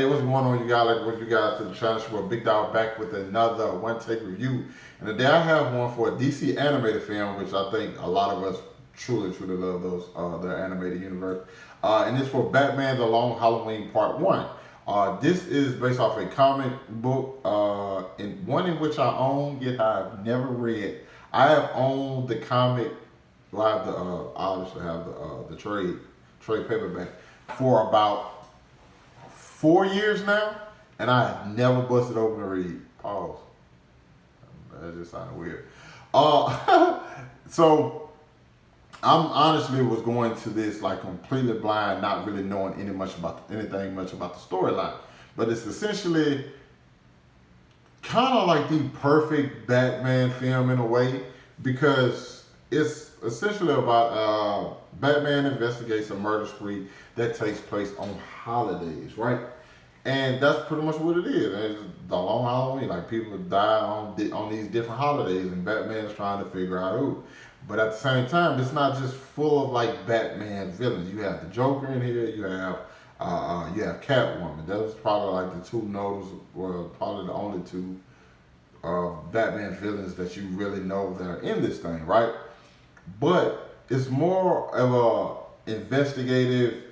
Hey, what's going on, you guys? Like, what you guys to the channel? We're Big Dog back with another one take review. And today I have one for a DC animated film, which I think a lot of us truly love those their animated universe. And it's for Batman: The Long Halloween Part One. This is based off a comic book, in one in which I own, yet I've never read. I have owned the comic. Well, I have the obviously have the trade paperback for about 4 years now, and I have never busted open to read. Pause. That just sounded weird. So I'm honestly was going to this like completely blind, not really knowing anything much about the storyline. But it's essentially kind of like the perfect Batman film in a way, because it's essentially about Batman investigates a murder spree that takes place on holidays, right? And that's pretty much what it is. It's the long Halloween. Like, people die on these different holidays, and Batman is trying to figure out who. But at the same time, it's not just full of like Batman villains. You have the Joker in here. You have Catwoman. That's probably like the two probably the only two Batman villains that you really know that are in this thing, right? But it's more of a investigative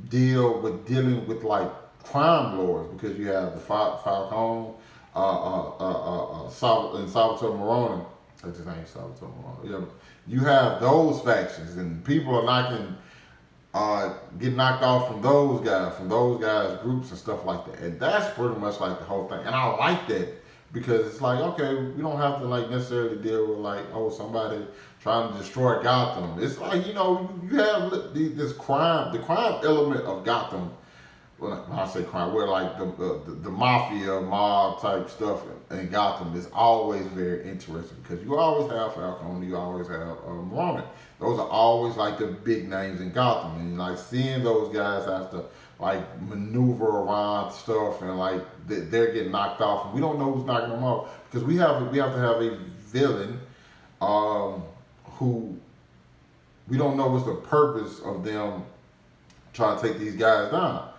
dealing with like crime lords, because you have the Falcone, and Salvatore Maroni. That's his name, Salvatore Maroni. Yeah, you have those factions, and people are get knocked off from those guys groups and stuff like that. And that's pretty much like the whole thing. And I like that, because it's like, okay, we don't have to like necessarily deal with like, oh, somebody trying to destroy Gotham. It's like, you have the crime element of Gotham. Well, when I say crime, where like the mafia mob type stuff in Gotham is always very interesting, because you always have Falcone, you always have Maroni. Those are always like the big names in Gotham, and like seeing those guys have to like maneuver around stuff, and like they're getting knocked off, and we don't know who's knocking them off, because we have to have a villain who we don't know what's the purpose of them trying to take these guys down.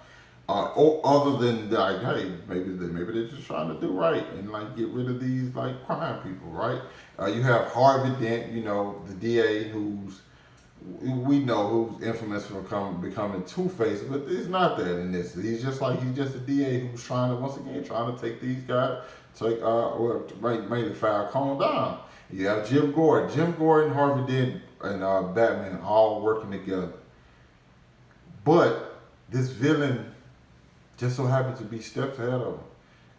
Or other than like, hey, maybe they're just trying to do right and like get rid of these like crime people, right? You have Harvey Dent, the DA, who's infamous for becoming Two-Faced, but it's not that in this. He's just a DA who's trying to take these guys, mainly Falcone down. You have Jim Gordon, Harvey Dent, and Batman all working together. But this villain just so happens to be steps ahead of him.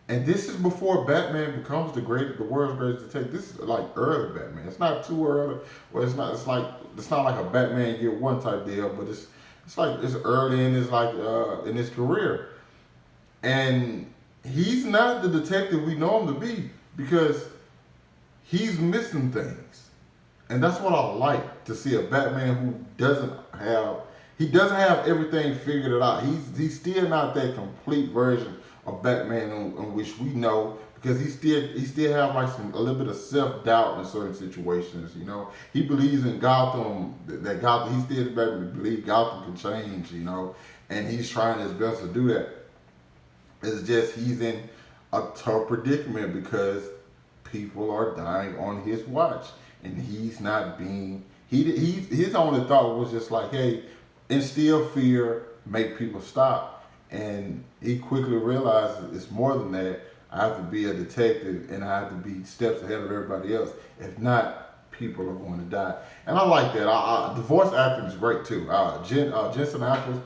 And this is before Batman becomes the world's greatest detective. This is like early Batman. It's not too early. Well, it's not like a Batman Year One type deal, but it's early in his career. And he's not the detective we know him to be, because he's missing things. And that's what I like to see, a Batman who doesn't have everything figured out. He's still not that complete version of Batman on which we know, because he still have like a little bit of self-doubt in certain situations. He believes in Gotham, he still believes Gotham can change, and he's trying his best to do that. It's just he's in a tough predicament, because people are dying on his watch, and he's not being. His only thought was just like, hey, instill fear, make people stop. And he quickly realizes it's more than that. I have to be a detective, and I have to be steps ahead of everybody else. If not, people are going to die. And I like that. The voice acting is great too. Jensen Ackles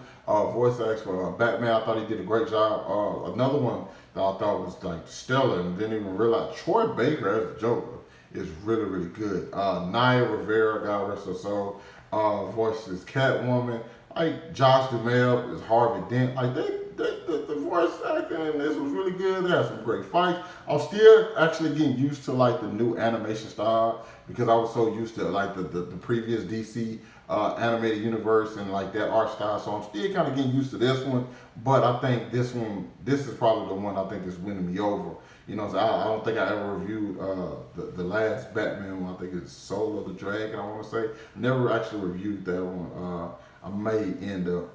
voice acts for Batman. I thought he did a great job. Another one that I thought was like stellar, and didn't even realize, Troy Baker as the Joker is really good. Naya Rivera, God rest her soul, voices Catwoman. Like, Josh Duhamel is Harvey Dent. Like, the voice acting in this was really good. They had some great fights. I'm still actually getting used to like the new animation style, because I was so used to like the previous DC animated universe and like that art style. So I'm still kind of getting used to this one. But I think this is probably the one I think is winning me over. So I don't think I ever reviewed the last Batman one. I think it's Soul of the Dragon, I want to say. Never actually reviewed that one. I may end up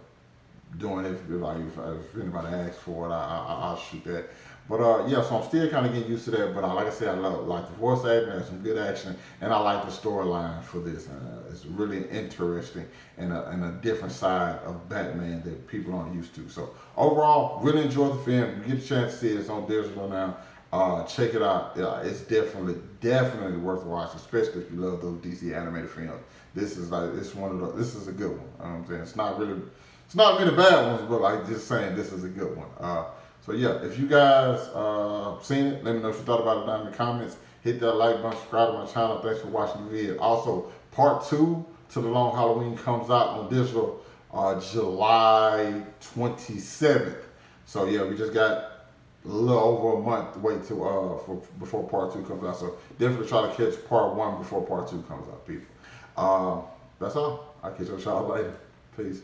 doing it if anybody asks for it, I'll shoot that. But yeah, so I'm still kind of getting used to that. But like I said, I like the voice acting, there's some good action, and I like the storyline for this. It's really interesting and a different side of Batman that people aren't used to. So overall, really enjoy the film. You get a chance to see it. It's on digital now. Check it out. It's definitely worth watching, especially if you love those DC animated films. This is this is a good one. You know what I'm saying? It's not many bad ones, but like just saying this is a good one. So yeah, if you guys seen it, let me know what you thought about it down in the comments. Hit that like button, subscribe to my channel. Thanks for watching the video. Also, part 2 to The Long Halloween comes out on digital July 27th. So yeah, we just got a little over a month to wait before part 2 comes out. So definitely try to catch part 1 before part 2 comes out, people. That's all. I'll catch y'all later. Peace.